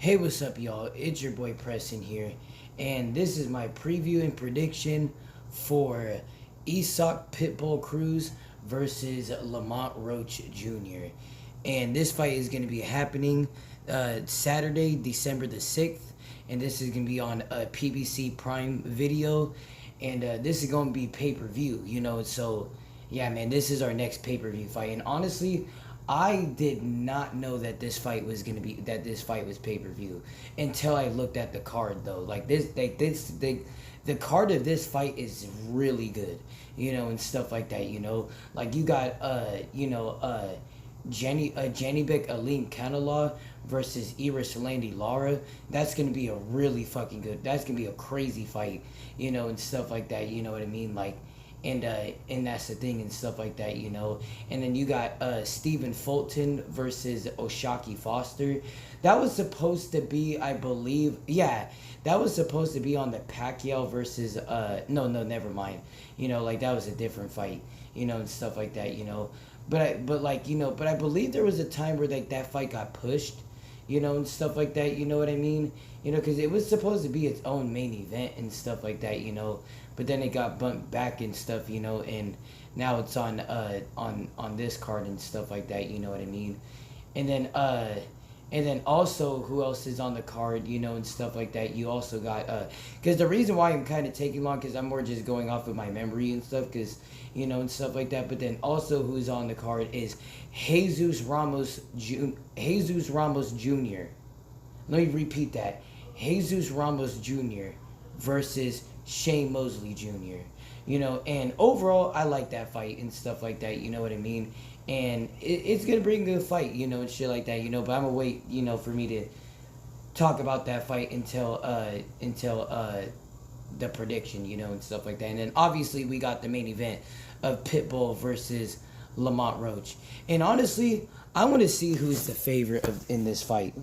Hey, what's up, y'all? It's your boy Preston here, and this is my preview and prediction for Isak Pitbull Cruz versus Lamont Roach Jr. And this fight is going to be happening Saturday, December the 6th, and this is going to be on a PBC Prime video, and this is going to be pay per view, so yeah, man, this is our next pay per view fight, and honestly, I did not know that this fight was pay per view until I looked at the card though. The card of this fight is really good, and stuff like that. Like you got Jenny Beck Aline Canela versus Iris Landy Lara. That's gonna be a really fucking good. That's gonna be a crazy fight, and stuff like that. You know what I mean? Like, and that's the thing and stuff like that. And then you got Stephen Fulton versus Oshaki Foster. That was supposed to be, I believe, yeah, that was supposed to be on the Pacquiao versus no, never mind. Like that was a different fight, and stuff like that. But I believe there was a time where like that fight got pushed, and stuff like that. You know what I mean? Because it was supposed to be its own main event and stuff like that. But then it got bumped back and stuff. And now it's on this card and stuff like that. You know what I mean? And then also who else is on the card, and stuff like that. You also got because the reason why I'm kind of taking long because I'm more just going off of my memory and stuff because and stuff like that. But then also who's on the card is Jesus Ramos Jr. Let me repeat that. Jesus Ramos Jr. versus Shane Mosley Jr. And overall, I like that fight and stuff like that. You know what I mean? And it's gonna bring a good fight, and shit like that. But I'm gonna wait, for me to talk about that fight until the prediction, and stuff like that. And then obviously we got the main event of Pitbull versus Lamont Roach. And honestly, I want to see who's the favorite in this fight.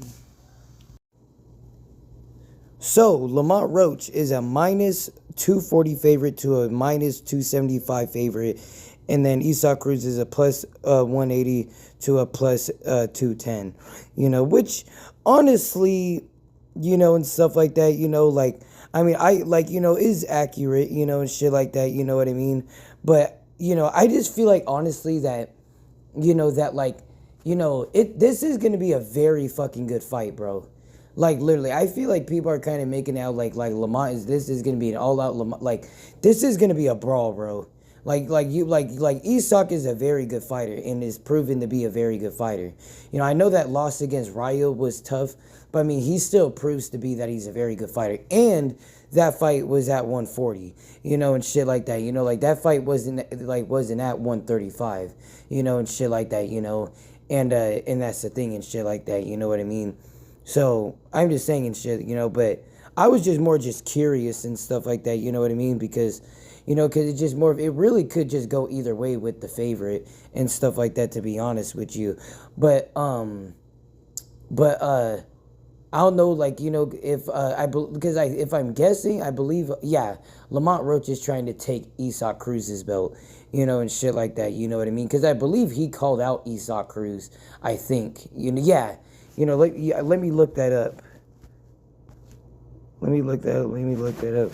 So Lamont Roach is a minus 240 favorite to a minus 275 favorite, and then Isak Cruz is a plus 180 to a plus 210. Which honestly, and stuff like that. Like I mean, I like is accurate, and shit like that. You know what I mean? But I just feel like honestly that that like this is gonna be a very fucking good fight, bro. Like literally, I feel like people are kind of making out like Lamont is this is gonna be an all out Lamont, like this is gonna be a brawl, bro. Like Isak is a very good fighter and is proven to be a very good fighter. I know that loss against Ryo was tough, but I mean he still proves to be that he's a very good fighter. And that fight was at 140, and shit like that. Like that fight wasn't at 135, and shit like that. And that's the thing and shit like that. You know what I mean? So I'm just saying and shit, but I was just more just curious and stuff like that, you know what I mean? Because it's just more, it really could just go either way with the favorite and stuff like that, to be honest with you. But, but, I don't know, like, if, if I'm guessing, I believe, yeah, Lamont Roach is trying to take Isak Cruz's belt, and shit like that, you know what I mean? Because I believe he called out Isak Cruz, I think, yeah. Let me look that up. Let me look that up.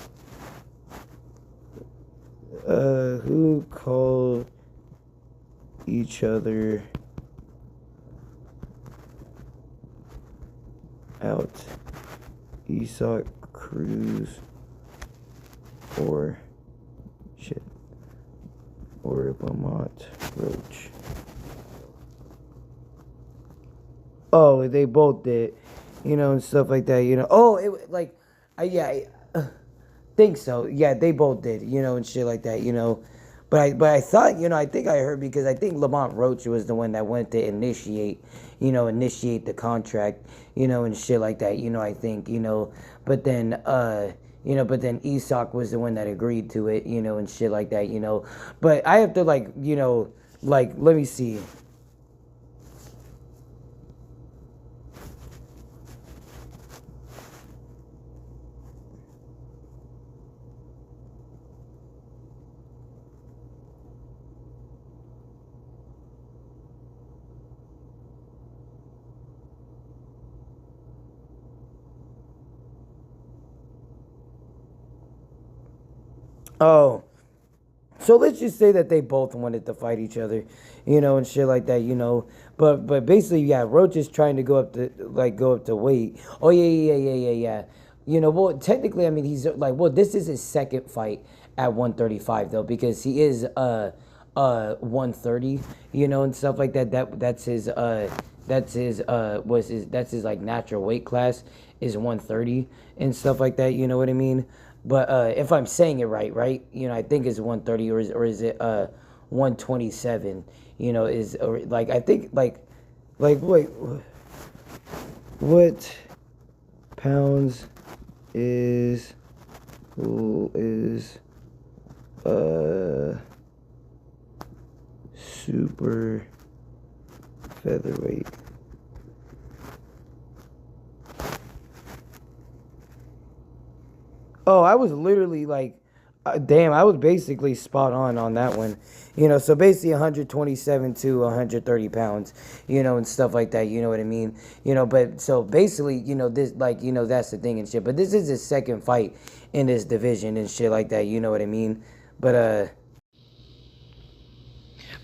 Who called each other out? Isak Cruz or shit or Lamont Roach. Oh, they both did, and stuff like that, Oh, I think so. Yeah, they both did, and shit like that, But I thought, I think I heard because I think Lamont Roach was the one that went to initiate the contract, and shit like that, I think, But then, but then Isak was the one that agreed to it, and shit like that, But I have to let me see. Oh, so let's just say that they both wanted to fight each other, and shit like that, But basically, yeah, Roach is trying to go up to weight. Oh yeah. Well, technically, I mean, he's like, well, this is his second fight at 135 though, because he is 130, and stuff like that. That's his like natural weight class is 130 and stuff like that. You know what I mean? But if I'm saying it right, I think it's 130 or is it 127? Is or like I think like wait, what pounds is who is uh super featherweight? Oh, I was literally like, damn, I was basically spot on that one. So basically 127 to 130 pounds, and stuff like that. You know what I mean? But so basically, this, like, that's the thing and shit. But this is his second fight in this division and shit like that. You know what I mean? But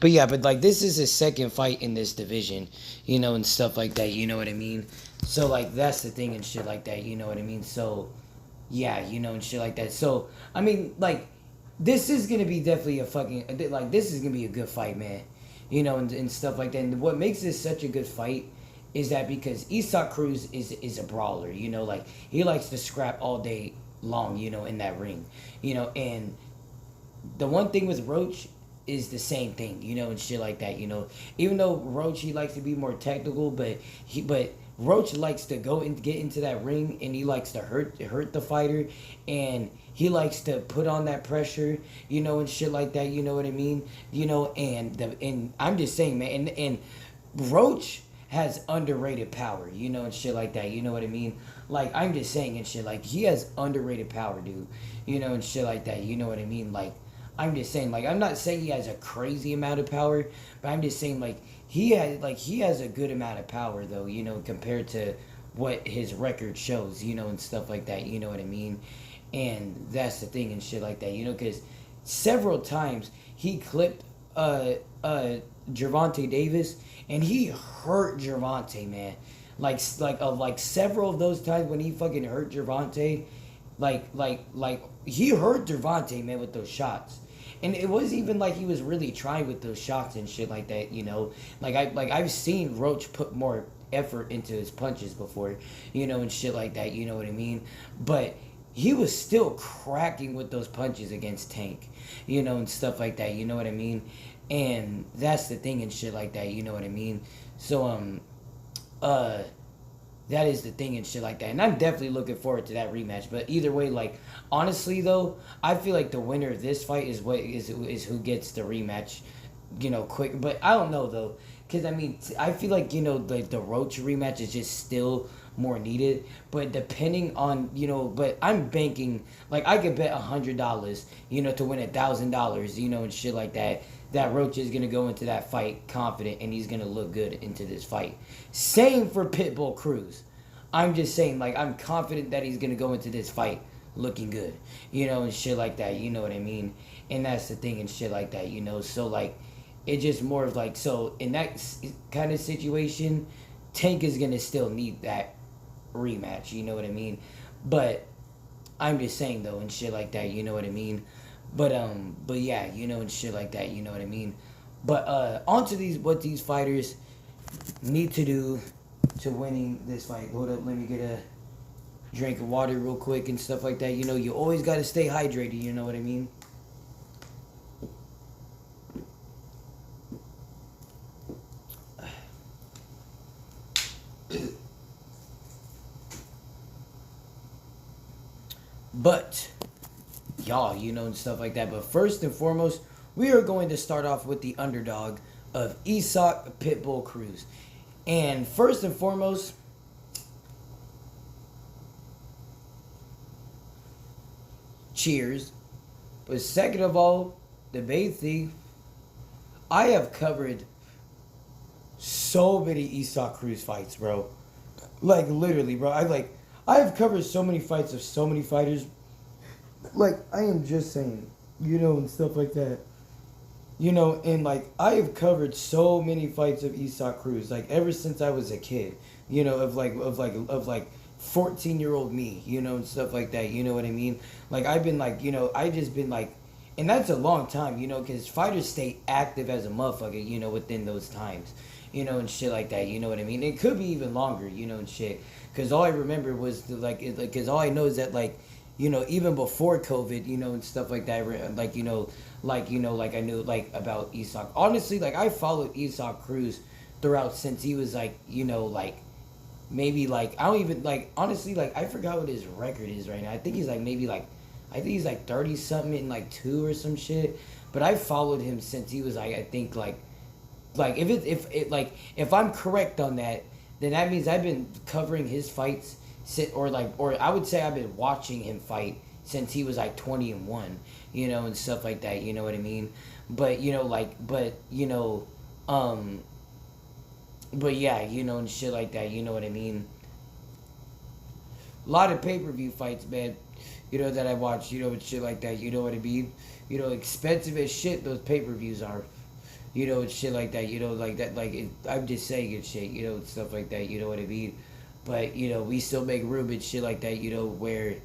yeah, but like this is his second fight in this division, and stuff like that. You know what I mean? So like that's the thing and shit like that. You know what I mean? So yeah, and shit like that. So I mean, like this is gonna be definitely a fucking like this is gonna be a good fight, man. And stuff like that. And what makes this such a good fight is that because Isak Cruz is a brawler. Like he likes to scrap all day long. In that ring. And the one thing with Roach is the same thing, and shit like that, Even though Roach he likes to be more technical, but Roach likes to go and get into that ring and he likes to hurt the fighter and he likes to put on that pressure, and shit like that, you know what I mean? And I'm just saying, man, and Roach has underrated power, and shit like that, you know what I mean? Like I'm just saying and shit, like he has underrated power, dude, and shit like that, you know what I mean? Like I'm just saying, like I'm not saying he has a crazy amount of power, but I'm just saying like he has a good amount of power though, compared to what his record shows, and stuff like that, you know what I mean? And that's the thing and shit like that, because several times he clipped Gervonta Davis and he hurt Gervonta, man. Like several of those times when he fucking hurt Gervonta, like he hurt Gervonta, man, with those shots. And it wasn't even like he was really trying with those shots and shit like that, I've seen Roach put more effort into his punches before, and shit like that, you know what I mean? But he was still cracking with those punches against Tank, and stuff like that, you know what I mean? And that's the thing and shit like that, you know what I mean? So uh that is the thing and shit like that. And I'm definitely looking forward to that rematch. But either way, like honestly though, I feel like the winner of this fight is who gets the rematch, quick. But I don't know though, because I mean I feel like the Roach rematch is just still more needed. But depending on but I'm banking like I could bet $100, to win $1,000, and shit like that. That Roach is gonna go into that fight confident and he's gonna look good into this fight. Same for Pitbull Cruz. I'm just saying, like, I'm confident that he's gonna go into this fight looking good, and shit like that. You know what I mean? And that's the thing and shit like that. So like, it's just more of like, so in that kind of situation, Tank is gonna still need that rematch. You know what I mean? But I'm just saying though and shit like that. You know what I mean? But yeah, and shit like that, you know what I mean? But onto what these fighters need to do to winning this fight. Hold up, let me get a drink of water real quick and stuff like that. You always gotta stay hydrated, you know what I mean? But y'all, and stuff like that. But first and foremost, we are going to start off with the underdog of Isak Pitbull Cruz. And first and foremost, cheers. But second of all, the Bathy, I have covered so many Isak Cruz fights, bro. Like literally, bro. I have covered so many fights of so many fighters. Like I am just saying. and stuff like that. And like I have covered so many fights of Isak Cruz, like ever since I was a kid, of like 14-year-old me, and stuff like that. You know what I mean? Like I've been like, I just been like, and that's a long time, because fighters stay active as a motherfucker, within those times, and shit like that. You know what I mean? It could be even longer, and shit. Because all I remember was because all I know is that like, even before COVID, and stuff like that, like like I knew like about Isak. Honestly, like I followed Isak Cruz throughout since he was like, like maybe like I don't even like honestly like I forgot what his record is right now. I think he's like maybe like I think he's like 30 something in like two or some shit. But I followed him since he was like I think like if I'm correct on that, then that means I've been covering his fights or I would say I've been watching him fight since he was like 20-1, and stuff like that. You know what I mean? But um, but yeah, and shit like that. You know what I mean? A lot of pay-per-view fights, man. That I watch. And shit like that. You know what I mean? Expensive as shit. Those pay-per-views are. And shit like that. Like that. Like I'm just saying and shit. And stuff like that. You know what I mean? But we still make room and shit like that. Where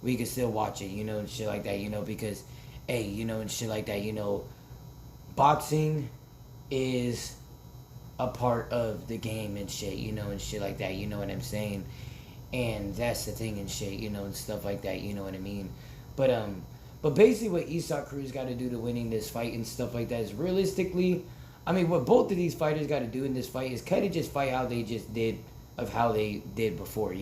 we can still watch it. And shit like that. Because, hey, and shit like that. Boxing is a part of the game and shit. And shit like that. You know what I'm saying? And that's the thing and shit. And stuff like that. You know what I mean? But basically, what Isak Cruz got to do to winning this fight and stuff like that is realistically, I mean, what both of these fighters got to do in this fight is kind of just fight how they just did of how they did before,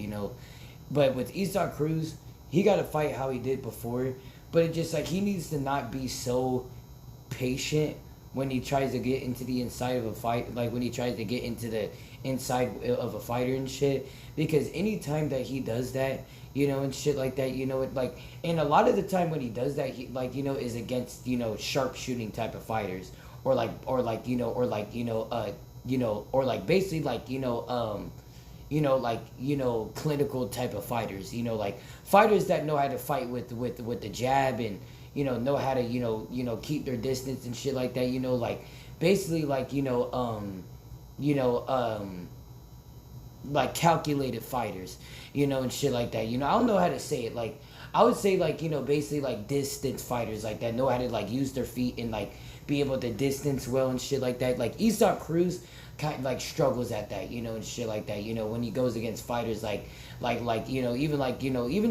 But with Isak Cruz, he got to fight how he did before. But it just like he needs to not be so patient when he tries to get into the inside of a fight, like when he tries to get into the inside of a fighter and shit. Because anytime that he does that, and shit like that, it like, and a lot of the time when he does that, he like, is against, sharpshooting type of fighters, or basically like, clinical type of fighters, like fighters that know how to fight with the jab and, know how to, keep their distance and shit like that, like basically like, like calculated fighters, and shit like that. I don't know how to say it. Like I would say like, basically like distance fighters like that know how to like use their feet and like be able to distance well and shit like that. Like Isak Cruz kind of like struggles at that, and shit like that. When he goes against fighters even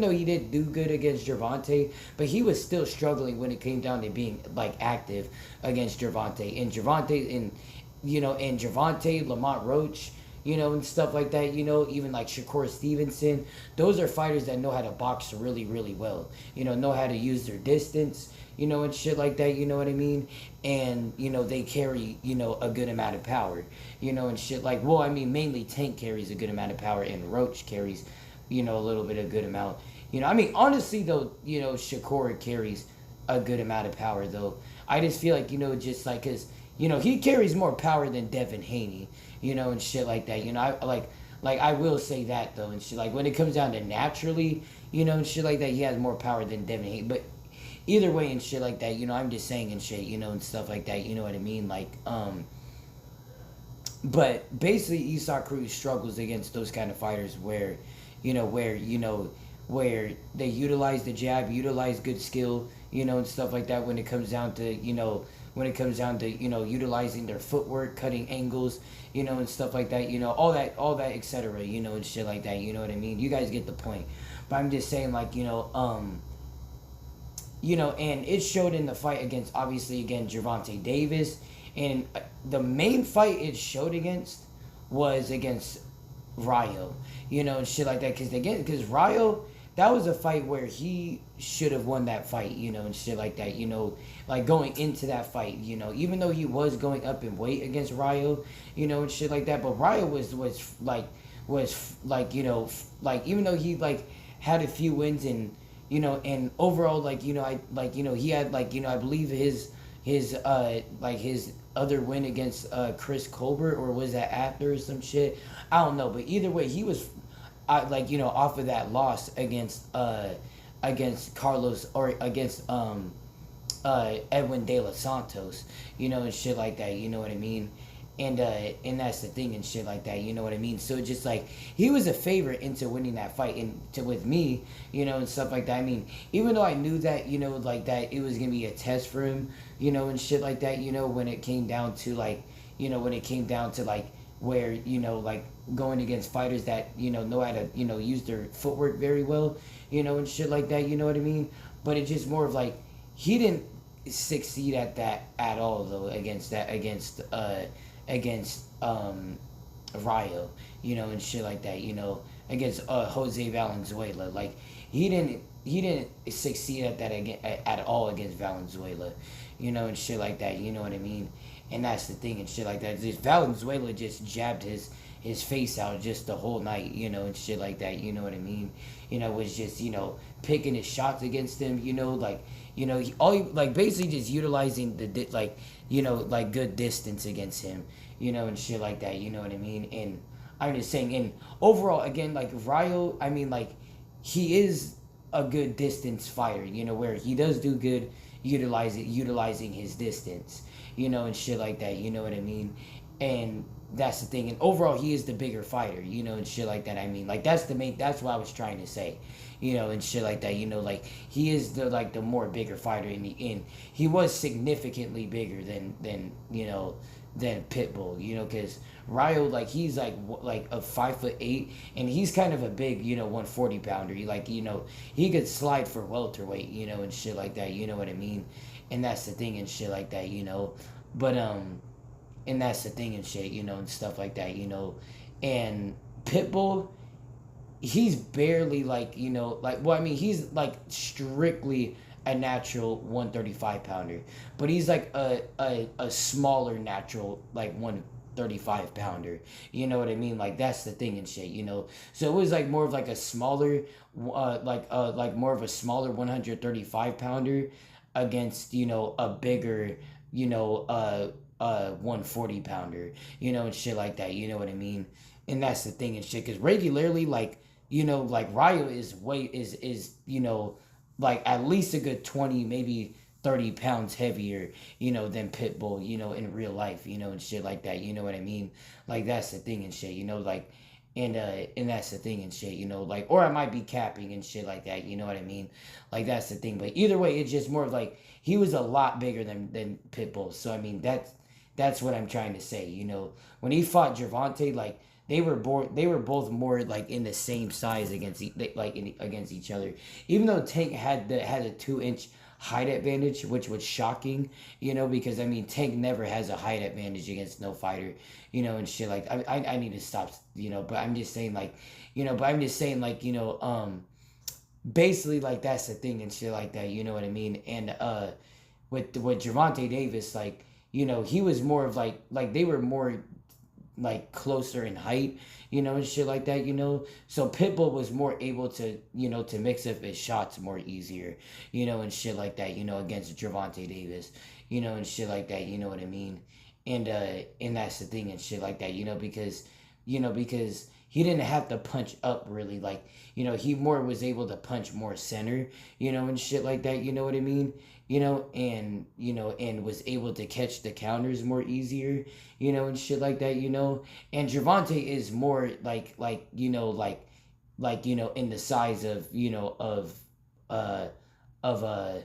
though he did do good against Gervonta, but he was still struggling when it came down to being like active against Gervonta and Gervonta, Lamont Roach, and stuff like that, even like Shakur Stevenson. Those are fighters that know how to box really, really well, know how to use their distance, and shit like that, you know what I mean? And, they carry, a good amount of power, and shit like, well, I mean, mainly Tank carries a good amount of power and Roach carries, a little bit of good amount. I mean, honestly, though, Shakur carries a good amount of power, though. I just feel like, just like, because, he carries more power than Devin Haney, and shit like that. I like I will say that though, and shit like when it comes down to naturally, and shit like that, he has more power than Devin Haney. But either way and shit like that, I'm just saying and shit, and stuff like that. You know what I mean? Like but basically, Isak Cruz struggles against those kind of fighters where, where they utilize the jab, utilize good skill, and stuff like that. When it comes down to, utilizing their footwork, cutting angles, and stuff like that, all that, etc., and shit like that. You know what I mean? You guys get the point. But I'm just saying, like, and it showed in the fight against, obviously, again, Gervonta Davis. And the main fight it showed against was against Rayo, and shit like that. Because Rayo, that was a fight where he should have won that fight, and shit like that, like going into that fight, even though he was going up in weight against Rayo, and shit like that. But Rayo was like, even though he, like, had a few wins and, and overall, like, he had, like, I believe his other win against Chris Colbert, or was that after or some shit? I don't know, but either way, he was off of that loss against Carlos, or against Edwin De Los Santos, and shit like that. You know what I mean? And that's the thing and shit like that. You know what I mean? So just like he was a favorite into winning that fight and to with me, and stuff like that. I mean, even though I knew that, like that it was gonna be a test for him, and shit like that. When it came down to like, when it came down to like where like going against fighters that know how to use their footwork very well, and shit like that. You know what I mean? But it's just more of like he didn't succeed at that at all though against Rayo, and shit like that, against Jose Valenzuela. Like he didn't succeed at that again at all against Valenzuela, and shit like that. You know what I mean? And that's the thing and shit like that. Just Valenzuela just jabbed his face out just the whole night, and shit like that. You know what I mean? Was just picking his shots against him. Like like basically just utilizing the like good distance against him. And shit like that. You know what I mean? And I'm just saying, and overall, again, like Rayo, I mean, like he is a good distance fighter. Where he does do good utilizing his distance. And shit like that. You know what I mean? And that's the thing. And overall, he is the bigger fighter, and shit like that. I mean, like that's what I was trying to say, and shit like that. Like he is the more bigger fighter in the end. He was significantly bigger than Pitbull, because Rayo, like he's like a 5'8", and he's kind of a big 140 pounder. He could slide for welterweight, and shit like that. You know what I mean? And that's the thing and shit like that. But and that's the thing and shit, and stuff like that, and Pitbull, he's barely like, well, I mean, he's like strictly a natural 135 pounder, but he's like a smaller natural like 135 pounder, you know what I mean? Like that's the thing and shit, so it was like more of like a smaller like more of a smaller 135 pounder against a bigger 140 pounder, and shit like that, you know what I mean? And that's the thing and shit, because regularly, like, like Ryo is like at least a good 20, maybe 30 pounds heavier, than Pitbull, in real life, and shit like that, you know what I mean? Like that's the thing and shit, like, and that's the thing and shit, like, or I might be capping and shit like that, you know what I mean? Like that's the thing, but either way, it's just more of like he was a lot bigger than Pitbull, so I mean that's what I'm trying to say, when he fought Gervonta, like they were both more like in the same size against against each other, even though Tank had a 2-inch height advantage, which was shocking, because I mean Tank never has a height advantage against no fighter, and shit like I need to stop, but I'm just saying like, basically like that's the thing and shit like that, you know what I mean? And with Gervonta Davis, like, he was more of like they were more like closer in height, and shit like that, so Pitbull was more able to, to mix up his shots more easier, and shit like that, against Gervonta Davis, and shit like that, you know what I mean? And that's the thing and shit like that, because he didn't have to punch up really, like, he more was able to punch more center, and shit like that, you know what I mean? And was able to catch the counters more easier, and shit like that, and Gervonta is more like in the size of, uh, of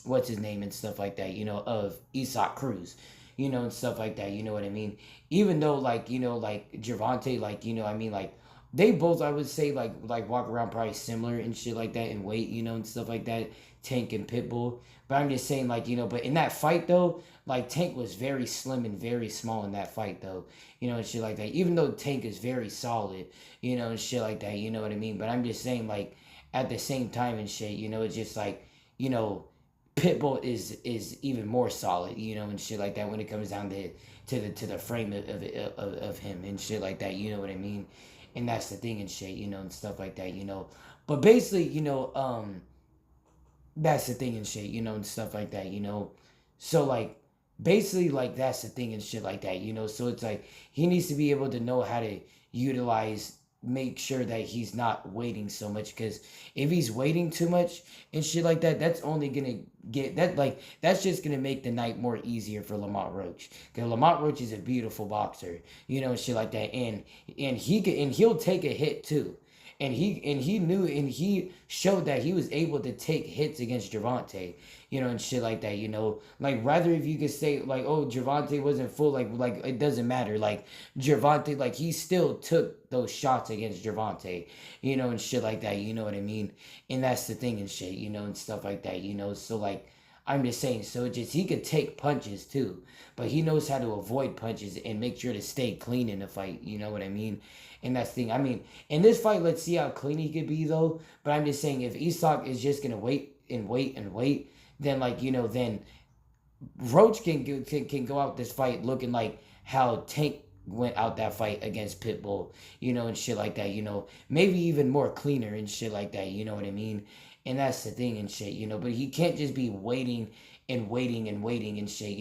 what's his name and stuff like that, of Isaac Cruz, and stuff like that, you know what I mean? Even though like, like Gervonta, like, I mean, like they both, I would say, like walk around probably similar and shit like that in weight, and stuff like that, Tank and Pitbull. But I'm just saying, like, but in that fight though, like Tank was very slim and very small in that fight though, and shit like that. Even though Tank is very solid, and shit like that, you know what I mean? But I'm just saying, like, at the same time and shit, it's just like, Pitbull is even more solid, and shit like that when it comes down to the frame of him and shit like that, you know what I mean? And that's the thing and shit, and stuff like that, But basically, that's the thing and shit, and stuff like that, So like basically like that's the thing and shit like that, So it's like he needs to be able to know how to utilize make sure that he's not waiting so much, because if he's waiting too much and shit like that, that's only gonna get that, like, that's just gonna make the night more easier for Lamont Roach, because Lamont Roach is a beautiful boxer, and shit like that, and he'll take a hit too. And he knew, and he showed that he was able to take hits against Gervonta, and shit like that, like, rather if you could say like, oh, Gervonta wasn't full, like it doesn't matter, like Gervonta, like he still took those shots against Gervonta, and shit like that, you know what I mean? And that's the thing and shit, and stuff like that, so like, I'm just saying, so it just, he could take punches too, but he knows how to avoid punches and make sure to stay clean in the fight, you know what I mean? And that's the thing. I mean, in this fight, let's see how clean he could be though. But I'm just saying, if Isak is just gonna wait and wait and wait, then like, then Roach can go out this fight looking like how Tank went out that fight against Pitbull, and shit like that, maybe even more cleaner and shit like that, you know what I mean? And that's the thing and shit, but he can't just be waiting and waiting and waiting and shit,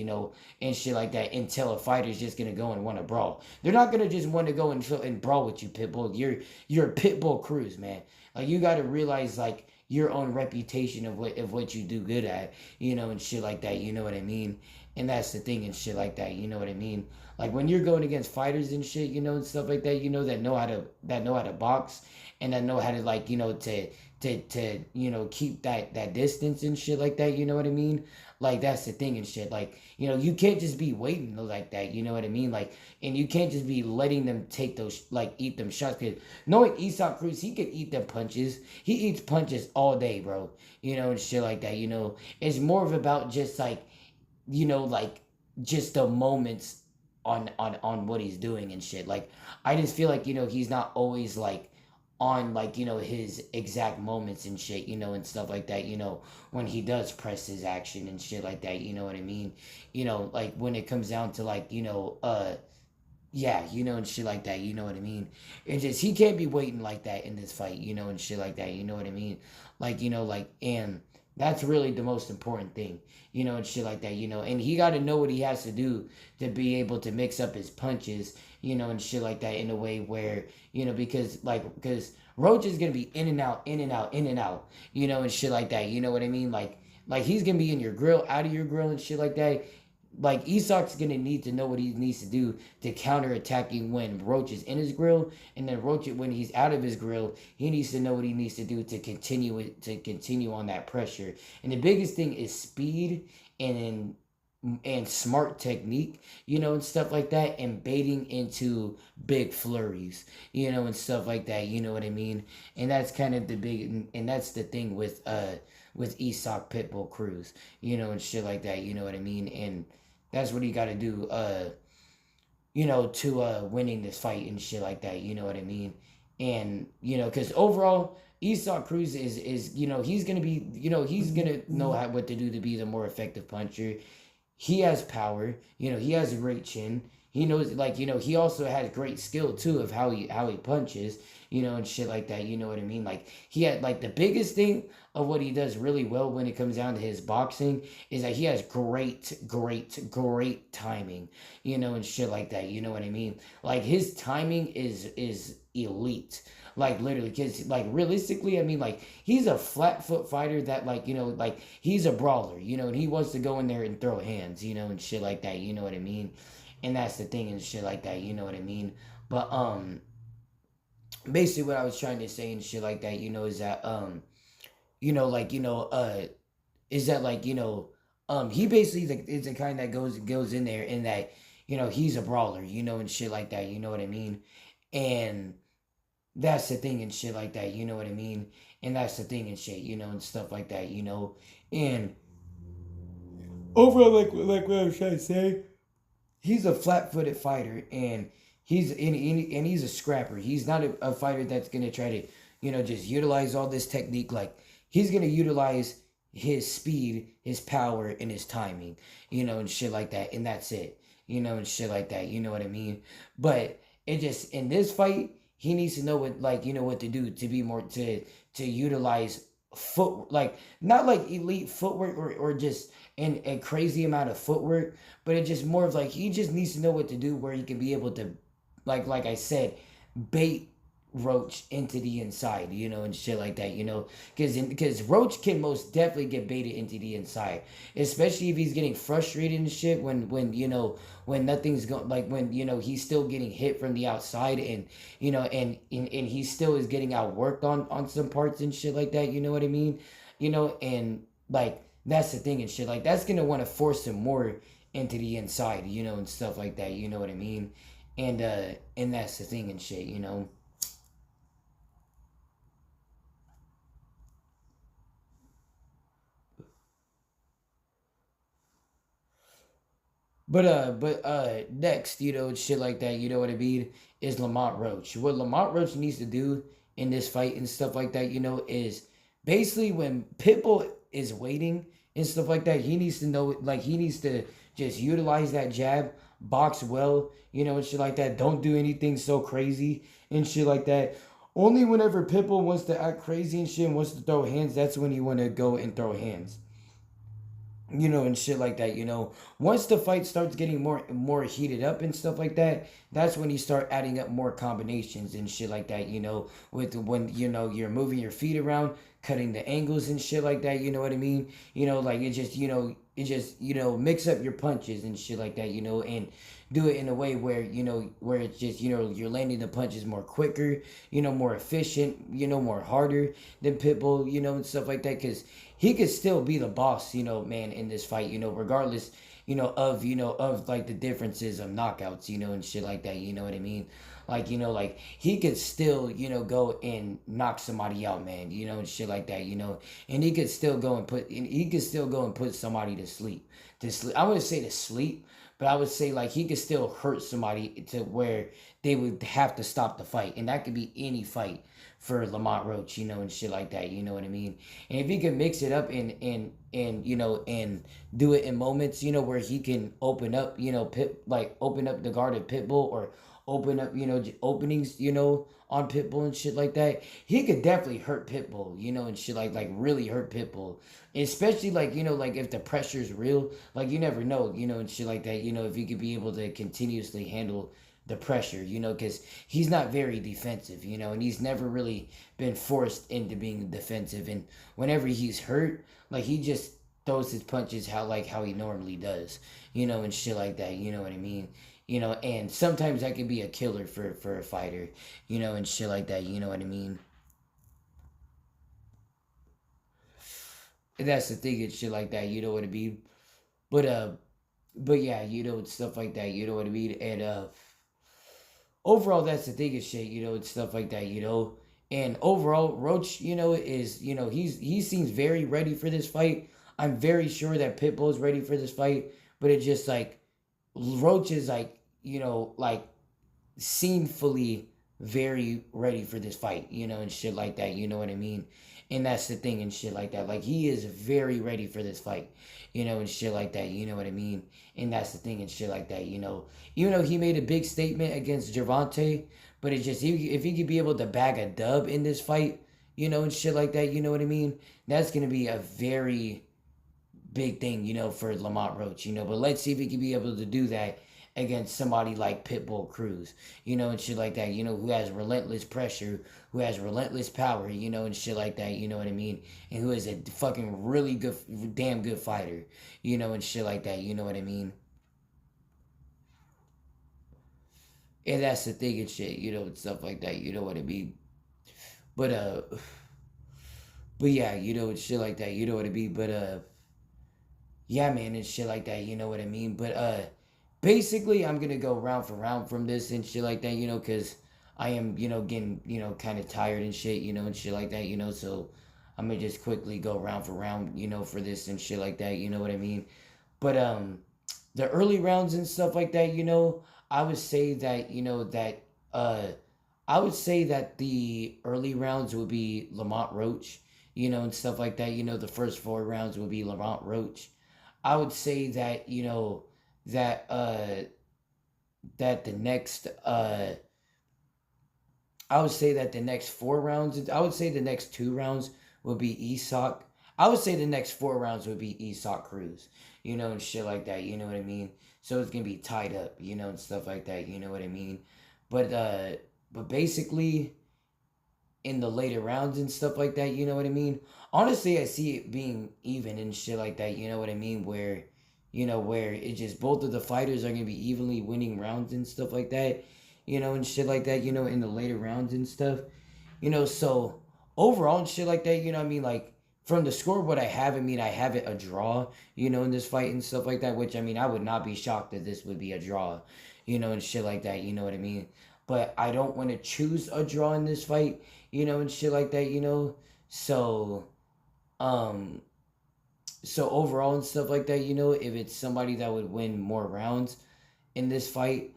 and shit like that, until a fighter's just gonna go and want to brawl. They're not gonna just want to go and brawl with you, Pitbull. You're Pitbull Cruz, man. Like, you gotta realize, like, your own reputation of what you do good at, and shit like that, you know what I mean? And that's the thing and shit like that, you know what I mean? Like, when you're going against fighters and shit, and stuff like that, that know how to box, and that know how to, like, to keep that distance and shit like that, you know what I mean? Like, that's the thing and shit. Like, you can't just be waiting like that, you know what I mean? Like, and you can't just be letting them take those, like, eat them shots. Because knowing Isak Cruz, he could eat them punches. He eats punches all day, bro. And shit like that, It's more of about just, like, like, just the moments on what he's doing and shit. Like, I just feel like, he's not always, like, on, like, his exact moments and shit, and stuff like that, when he does press his action and shit like that, you know what I mean? Like, when it comes down to, like, yeah, and shit like that, you know what I mean? It's just, he can't be waiting like that in this fight, and shit like that, you know what I mean? Like, like, and that's really the most important thing, and shit like that, and he got to know what he has to do to be able to mix up his punches, and shit like that, in a way where, because Roach is going to be in and out, in and out, in and out, and shit like that, you know what I mean? Like he's going to be in your grill, out of your grill and shit like that. Like, Isak's going to need to know what he needs to do to counter attacking when Roach is in his grill, and then Roach, when he's out of his grill, he needs to know what he needs to do to continue on that pressure. And the biggest thing is speed and smart technique, and stuff like that, and baiting into big flurries, and stuff like that, you know what I mean? And that's kind of the big, and that's the thing with Isak Pitbull Cruz, and shit like that, you know what I mean? And that's what he got to do, to winning this fight and shit like that, you know what I mean? And, because overall, Isak Cruz is he's going to be, he's going to know what to do to be the more effective puncher. He has power, he has a great chin. He knows, like, he also has great skill too of how he punches, and shit like that, you know what I mean? Like, he had, like, the biggest thing of what he does really well when it comes down to his boxing is that he has great timing, and shit like that, you know what I mean? Like, his timing is elite. Like, literally, because, like, realistically, I mean, like, he's a flat foot fighter that, like, like, he's a brawler, and he wants to go in there and throw hands, and shit like that, you know what I mean? And that's the thing and shit like that, you know what I mean? But, basically what I was trying to say and shit like that, is that, like, is that, like, he basically is the kind that goes in there and that, he's a brawler, and shit like that, you know what I mean? And that's the thing and shit like that, you know what I mean? And that's the thing and shit, and stuff like that, and overall, like what I was trying to say, he's a flat-footed fighter, and he's a scrapper. He's not a fighter that's gonna try to, just utilize all this technique. Like, he's gonna utilize his speed, his power, and his timing, and shit like that, and that's it, and shit like that, you know what I mean? But it just, in this fight, he needs to know what, like, what to do to be more, to utilize foot, like, not like elite footwork or just a crazy amount of footwork, but it's just more of, like, he just needs to know what to do where he can be able to, like I said, bait Roach into the inside, and shit like that, because Roach can most definitely get baited into the inside, especially if he's getting frustrated and shit when nothing's going, like when he's still getting hit from the outside, and and he still is getting outworked on some parts and shit like that. You know what I mean? And like that's the thing and shit. Like that's gonna want to force him more into the inside, and stuff like that. You know what I mean? And that's the thing and shit. Next, shit like that, you know what I mean, is Lamont Roach. What Lamont Roach needs to do in this fight and stuff like that, is basically when Pitbull is waiting and stuff like that, he needs to know, like, he needs to just utilize that jab, box well, and shit like that. Don't do anything so crazy and shit like that. Only whenever Pitbull wants to act crazy and shit and wants to throw hands, that's when you want to go and throw hands, and shit like that. Once the fight starts getting more heated up and stuff like that, that's when you start adding up more combinations and shit like that. With when you're moving your feet around, cutting the angles and shit like that. You know what I mean? Like it just mix up your punches and shit like that. And do it in a way where it's just you're landing the punches more quicker, more efficient, more harder than Pitbull, and stuff like that, because he could still be the boss, man, in this fight, regardless, of like the differences of knockouts, and shit like that. You know what I mean? Like he could still, go and knock somebody out, man, and shit like that. And he could still go and put somebody to sleep. I wouldn't say to sleep, but I would say like he could still hurt somebody to where they would have to stop the fight, and that could be any fight for Lamont Roach, and shit like that. You know what I mean? And if he can mix it up and do it in moments, where he can open up, open up the guard of Pitbull, or open up, openings, on Pitbull and shit like that, he could definitely hurt Pitbull, and shit like really hurt Pitbull. Especially like, like if the pressure's real, like you never know, and shit like that, if he could be able to continuously handle the pressure, because he's not very defensive, and he's never really been forced into being defensive. And whenever he's hurt, like he just throws his punches how he normally does, and shit like that, you know what I mean? And sometimes that can be a killer for a fighter, and shit like that, you know what I mean? And that's the thing and shit like that, you know what I mean? But but yeah, and stuff like that, you know what I mean? And overall that's the thing and shit, and stuff like that, And overall, Roach, is he seems very ready for this fight. I'm very sure that Pitbull is ready for this fight, but it just like Roach is like, like seemfully very ready for this fight, and shit like that, you know what I mean? And that's the thing and shit like that. Like he is very ready for this fight, and shit like that, you know what I mean? And that's the thing and shit like that, Even though he made a big statement against Gervonta, but it's just if he could be able to bag a dub in this fight, and shit like that, you know what I mean? That's gonna be a very big thing, for Lamont Roach, But let's see if he can be able to do that against somebody like Pitbull Cruz, and shit like that, who has relentless pressure, who has relentless power, and shit like that, you know what I mean? And who is a fucking really good, damn good fighter, and shit like that, you know what I mean? And that's the thing and shit, and stuff like that, you know what I mean? But but yeah, and shit like that, you know what I mean? But yeah, man, and shit like that, you know what I mean? But basically I'm gonna go round for round from this and shit like that, because I am, getting, kind of tired and shit, and shit like that, so I'm gonna just quickly go round for round, for this and shit like that, you know what I mean? But the early rounds and stuff like that, I would say that, I would say that the early rounds would be Lamont Roach, and stuff like that, the first four rounds would be Lamont Roach. I would say that, that that the next I would say that the next four rounds, I would say the next two rounds would be Isak. I would say the next four rounds would be Isak Cruz, and shit like that, you know what I mean? So it's gonna be tied up, and stuff like that, you know what I mean? But basically, in the later rounds and stuff like that, you know what I mean? Honestly, I see it being even and shit like that, you know what I mean? Where it just both of the fighters are gonna be evenly winning rounds and stuff like that, and shit like that, in the later rounds and stuff. So overall and shit like that, I mean, like from the scoreboard I have, I have it a draw, in this fight and stuff like that, which I would not be shocked that this would be a draw, and shit like that, you know what I mean? But I don't want to choose a draw in this fight, and shit like that, So, um, so overall and stuff like that, if it's somebody that would win more rounds in this fight,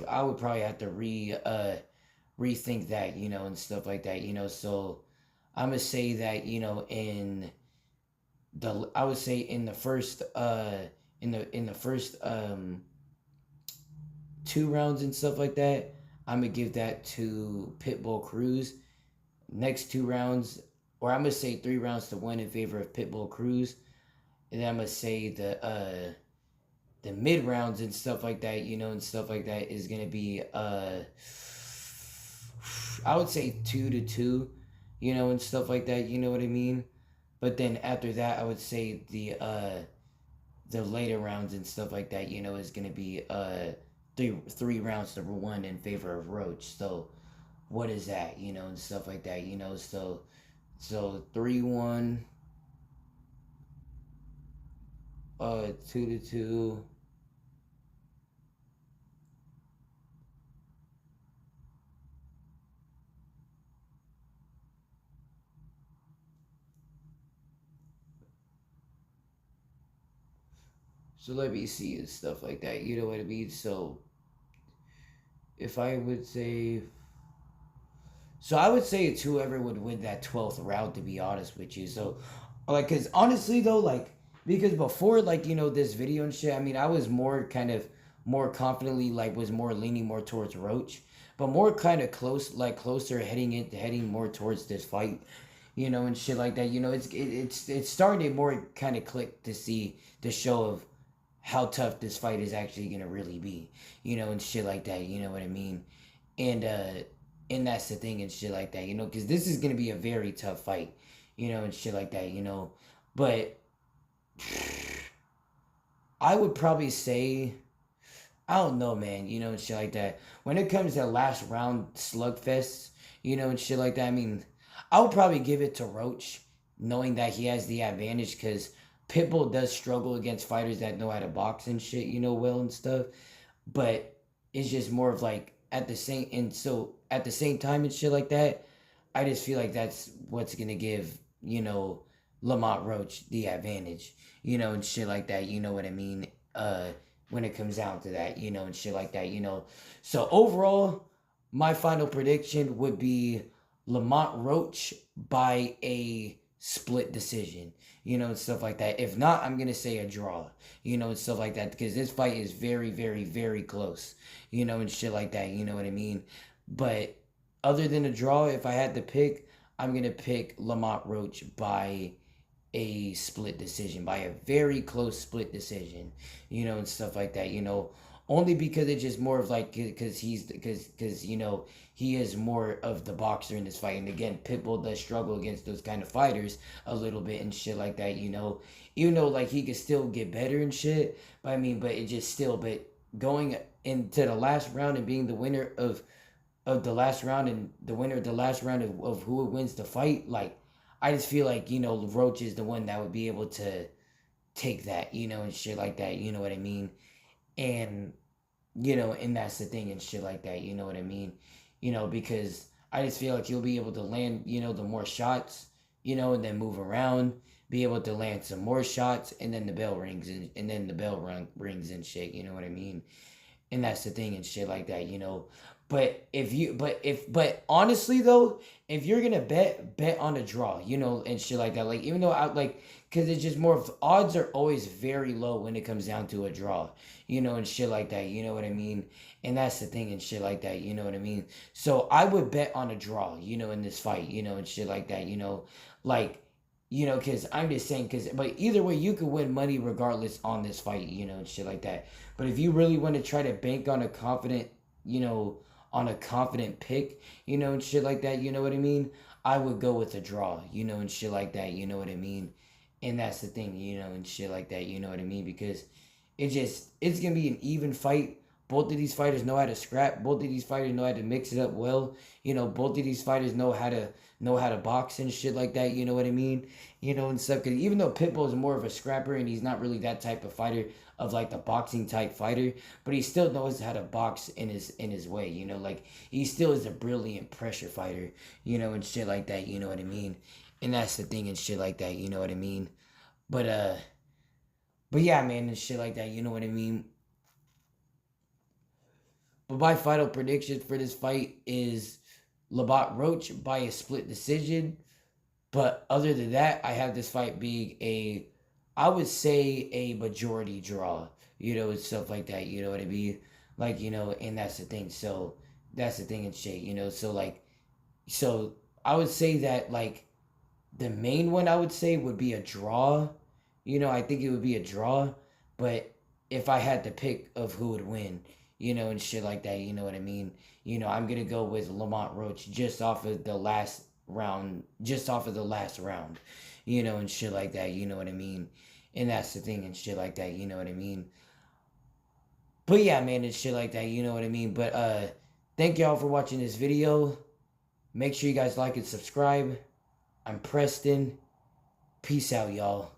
I would probably have to rethink that, and stuff like that, So I'm gonna say that, I would say in the first two rounds and stuff like that, I'm gonna give that to Pitbull Cruz. Next two rounds, or I'm gonna say 3 rounds to 1 in favor of Pitbull Cruz, and then I'm gonna say the mid rounds and stuff like that, and stuff like that is gonna be I would say 2-2, and stuff like that, you know what I mean? But then after that, I would say the later rounds and stuff like that, is gonna be three rounds to 1 in favor of Roach. So what is that, and stuff like that, so 3-1, 2-2. So let me see and stuff like that. You know what I mean? So if I would say, so I would say it's whoever would win that 12th round. To be honest with you, so like, cause honestly though, like because before like this video and shit, I was more kind of more confidently like was more leaning more towards Roach, but more kind of closer heading more towards this fight, and shit like that. It's starting to more kind of click to see the show of how tough this fight is actually gonna really be, and shit like that. You know what I mean? And and that's the thing and shit like that. Because this is gonna be a very tough fight, and shit like that. But I would probably say, I don't know, man. And shit like that. When it comes to last round slugfests, and shit like that. I would probably give it to Roach, knowing that he has the advantage because Pitbull does struggle against fighters that know how to box and shit, well and stuff. But it's just more of like at the same time and shit like that, I just feel like that's what's gonna give, Lamont Roach the advantage, and shit like that, you know what I mean? When it comes down to that, and shit like that, So overall, my final prediction would be Lamont Roach by a split decision, and stuff like that. If not, I'm gonna say a draw, and stuff like that, because this fight is very, very, very close, and shit like that, you know what I mean? But other than a draw, if I had to pick, I'm gonna pick Lamont Roach by a split decision, by a very close split decision, and stuff like that, only because it's just more of like, because he is more of the boxer in this fight. And again, Pitbull does struggle against those kind of fighters a little bit and shit like that, even though like he could still get better and shit, but but it just still, but going into the last round and being the winner of the last round and the winner of the last round of who wins the fight, like I just feel like, Roach is the one that would be able to take that, and shit like that, you know what I mean? And, and that's the thing and shit like that, you know what I mean? Because I just feel like he'll be able to land, the more shots, and then move around, be able to land some more shots, and then the bell rings, and then the rings and shit, you know what I mean? And that's the thing and shit like that, But honestly though, if you're gonna bet on a draw, and shit like that. Like even though because it's just more of odds are always very low when it comes down to a draw, and shit like that. You know what I mean? And that's the thing and shit like that. You know what I mean? So I would bet on a draw, in this fight, and shit like that. Because I'm just saying, but either way, you could win money regardless on this fight, and shit like that. But if you really want to try to bank on a confident, on a confident pick, you know, and shit like that, you know what I mean, I would go with a draw, you know, and shit like that, you know what I mean? And that's the thing, you know, and shit like that, you know what I mean? Because it's gonna be an even fight. Both of these fighters know how to scrap. Both of these fighters know how to mix it up well. You know, both of these fighters know how to box and shit like that. You know what I mean? You know, and stuff. Cause even though Pitbull is more of a scrapper and he's not really that type of fighter, of like the boxing type fighter, but he still knows how to box in his way. You know, like he still is a brilliant pressure fighter. You know, and shit like that. You know what I mean? And that's the thing and shit like that. You know what I mean? But but yeah, man, and shit like that. You know what I mean? But my final prediction for this fight is Lamont Roach by a split decision. But other than that, I have this fight being I would say a majority draw, you know, and stuff like that, you know what I mean? Like, you know, and that's the thing. So that's the thing and shit, you know. So I would say that, like, the main one I would say would be a draw. You know, I think it would be a draw. But if I had to pick of who would win, you know, and shit like that, you know what I mean? You know, I'm gonna go with Lamont Roach just off of the last round, you know, and shit like that, you know what I mean? And that's the thing and shit like that, you know what I mean? But yeah, man, and shit like that, you know what I mean? But thank y'all for watching this video. Make sure you guys like and subscribe. I'm Preston. Peace out, y'all.